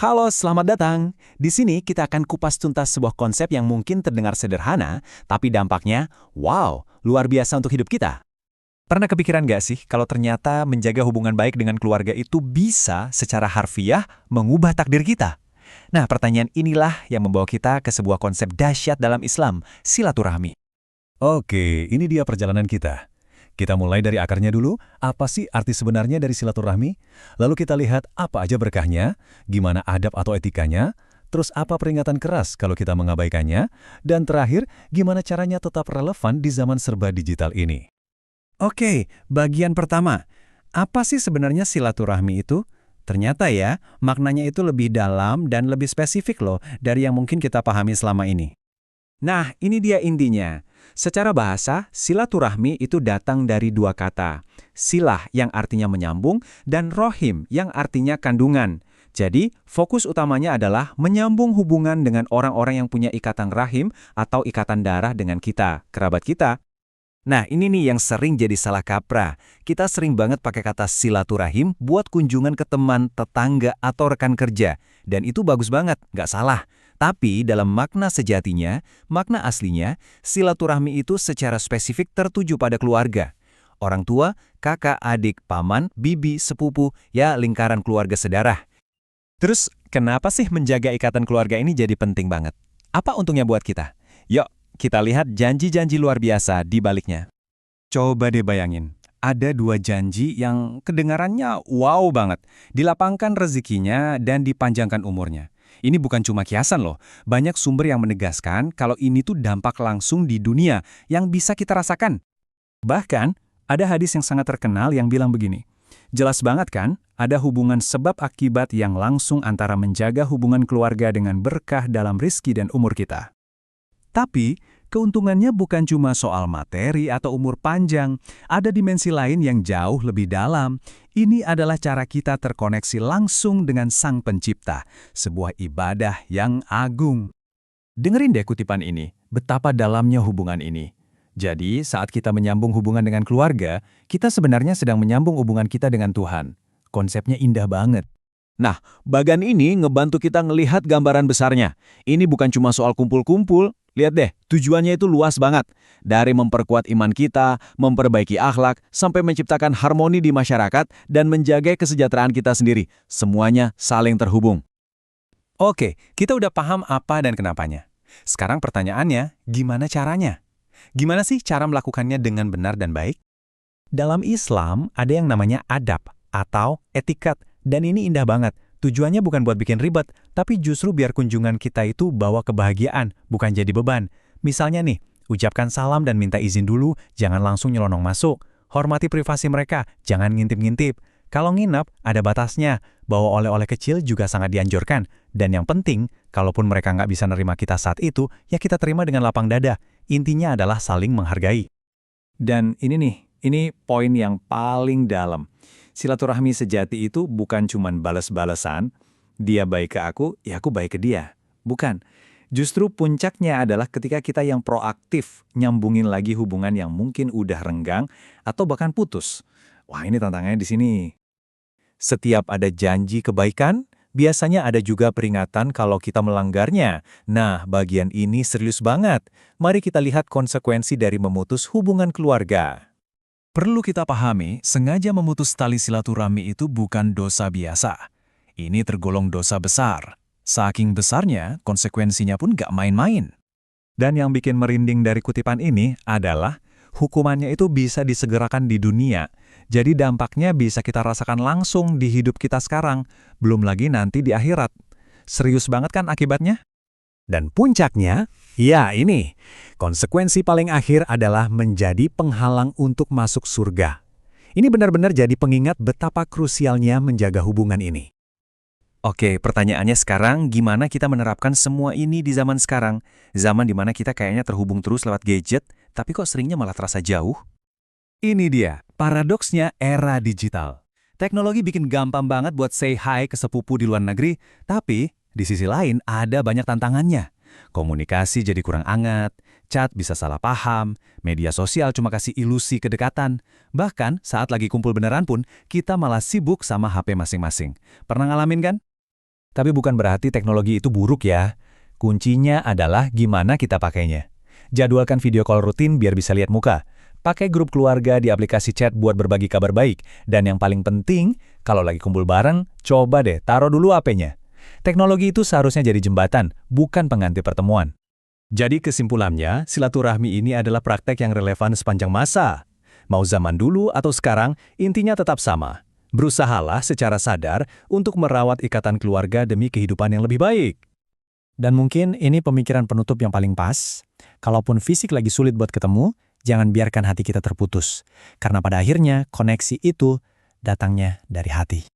Halo, selamat datang. Di sini kita akan kupas tuntas sebuah konsep yang mungkin terdengar sederhana, tapi dampaknya, wow, luar biasa untuk hidup kita. Pernah kepikiran nggak sih kalau ternyata menjaga hubungan baik dengan keluarga itu bisa secara harfiah mengubah takdir kita? Nah, pertanyaan inilah yang membawa kita ke sebuah konsep dahsyat dalam Islam, silaturahmi. Oke, ini dia perjalanan kita. Kita mulai dari akarnya dulu, apa sih arti sebenarnya dari silaturahmi? Lalu kita lihat apa aja berkahnya, gimana adab atau etikanya, terus apa peringatan keras kalau kita mengabaikannya, dan terakhir, gimana caranya tetap relevan di zaman serba digital ini. Oke, bagian pertama. Apa sih sebenarnya silaturahmi itu? Ternyata ya, maknanya itu lebih dalam dan lebih spesifik loh dari yang mungkin kita pahami selama ini. Nah, ini dia intinya. Secara bahasa, silaturahmi itu datang dari dua kata. Silah yang artinya menyambung dan rohim yang artinya kandungan. Jadi, fokus utamanya adalah menyambung hubungan dengan orang-orang yang punya ikatan rahim atau ikatan darah dengan kita, kerabat kita. Nah, ini nih yang sering jadi salah kaprah. Kita sering banget pakai kata silaturahim buat kunjungan ke teman, tetangga, atau rekan kerja. Dan itu bagus banget, nggak salah. Tapi dalam makna sejatinya, makna aslinya, silaturahmi itu secara spesifik tertuju pada keluarga. Orang tua, kakak, adik, paman, bibi, sepupu, ya lingkaran keluarga sedarah. Terus, kenapa sih menjaga ikatan keluarga ini jadi penting banget? Apa untungnya buat kita? Yuk, kita lihat janji-janji luar biasa di baliknya. Coba deh bayangin, ada dua janji yang kedengarannya wow banget. Dilapangkan rezekinya dan dipanjangkan umurnya. Ini bukan cuma kiasan loh, banyak sumber yang menegaskan kalau ini tuh dampak langsung di dunia yang bisa kita rasakan. Bahkan, ada hadis yang sangat terkenal yang bilang begini, jelas banget kan, ada hubungan sebab akibat yang langsung antara menjaga hubungan keluarga dengan berkah dalam rizki dan umur kita. Tapi, keuntungannya bukan cuma soal materi atau umur panjang, ada dimensi lain yang jauh lebih dalam. Ini adalah cara kita terkoneksi langsung dengan Sang Pencipta, sebuah ibadah yang agung. Dengerin deh kutipan ini, betapa dalamnya hubungan ini. Jadi, saat kita menyambung hubungan dengan keluarga, kita sebenarnya sedang menyambung hubungan kita dengan Tuhan. Konsepnya indah banget. Nah, bagan ini ngebantu kita ngelihat gambaran besarnya. Ini bukan cuma soal kumpul-kumpul. Lihat deh, tujuannya itu luas banget. Dari memperkuat iman kita, memperbaiki akhlak, sampai menciptakan harmoni di masyarakat dan menjaga kesejahteraan kita sendiri. Semuanya saling terhubung. Oke, kita udah paham apa dan kenapanya. Sekarang pertanyaannya, gimana caranya? Gimana sih cara melakukannya dengan benar dan baik? Dalam Islam, ada yang namanya adab atau etikat. Dan ini indah banget. Tujuannya bukan buat bikin ribet, tapi justru biar kunjungan kita itu bawa kebahagiaan, bukan jadi beban. Misalnya nih, ucapkan salam dan minta izin dulu, jangan langsung nyelonong masuk. Hormati privasi mereka, jangan ngintip-ngintip. Kalau nginap, ada batasnya. Bawa oleh-oleh kecil juga sangat dianjurkan. Dan yang penting, kalaupun mereka nggak bisa nerima kita saat itu, ya kita terima dengan lapang dada. Intinya adalah saling menghargai. Dan ini nih, ini poin yang paling dalam. Silaturahmi sejati itu bukan cuma balas-balasan, dia baik ke aku, ya aku baik ke dia. Bukan. Justru puncaknya adalah ketika kita yang proaktif nyambungin lagi hubungan yang mungkin udah renggang atau bahkan putus. Wah, ini tantangannya di sini. Setiap ada janji kebaikan, biasanya ada juga peringatan kalau kita melanggarnya. Nah, bagian ini serius banget. Mari kita lihat konsekuensi dari memutus hubungan keluarga. Perlu kita pahami, sengaja memutus tali silaturahmi itu bukan dosa biasa. Ini tergolong dosa besar. Saking besarnya, konsekuensinya pun gak main-main. Dan yang bikin merinding dari kutipan ini adalah, hukumannya itu bisa disegerakan di dunia. Jadi dampaknya bisa kita rasakan langsung di hidup kita sekarang, belum lagi nanti di akhirat. Serius banget kan akibatnya? Dan puncaknya, ya ini, konsekuensi paling akhir adalah menjadi penghalang untuk masuk surga. Ini benar-benar jadi pengingat betapa krusialnya menjaga hubungan ini. Oke, pertanyaannya sekarang, gimana kita menerapkan semua ini di zaman sekarang? Zaman dimana kita kayaknya terhubung terus lewat gadget, tapi kok seringnya malah terasa jauh? Ini dia, paradoksnya era digital. Teknologi bikin gampang banget buat say hi ke sepupu di luar negeri, tapi di sisi lain, ada banyak tantangannya. Komunikasi jadi kurang hangat, chat bisa salah paham, media sosial cuma kasih ilusi kedekatan. Bahkan saat lagi kumpul beneran pun, kita malah sibuk sama HP masing-masing. Pernah ngalamin kan? Tapi bukan berarti teknologi itu buruk ya. Kuncinya adalah gimana kita pakainya. Jadwalkan video call rutin biar bisa lihat muka. Pakai grup keluarga di aplikasi chat buat berbagi kabar baik. Dan yang paling penting, kalau lagi kumpul bareng, coba deh taruh dulu HP-nya. Teknologi itu seharusnya jadi jembatan, bukan pengganti pertemuan. Jadi kesimpulannya, silaturahmi ini adalah praktek yang relevan sepanjang masa. Mau zaman dulu atau sekarang, intinya tetap sama. Berusahalah secara sadar untuk merawat ikatan keluarga demi kehidupan yang lebih baik. Dan mungkin ini pemikiran penutup yang paling pas. Kalaupun fisik lagi sulit buat ketemu, jangan biarkan hati kita terputus. Karena pada akhirnya koneksi itu datangnya dari hati.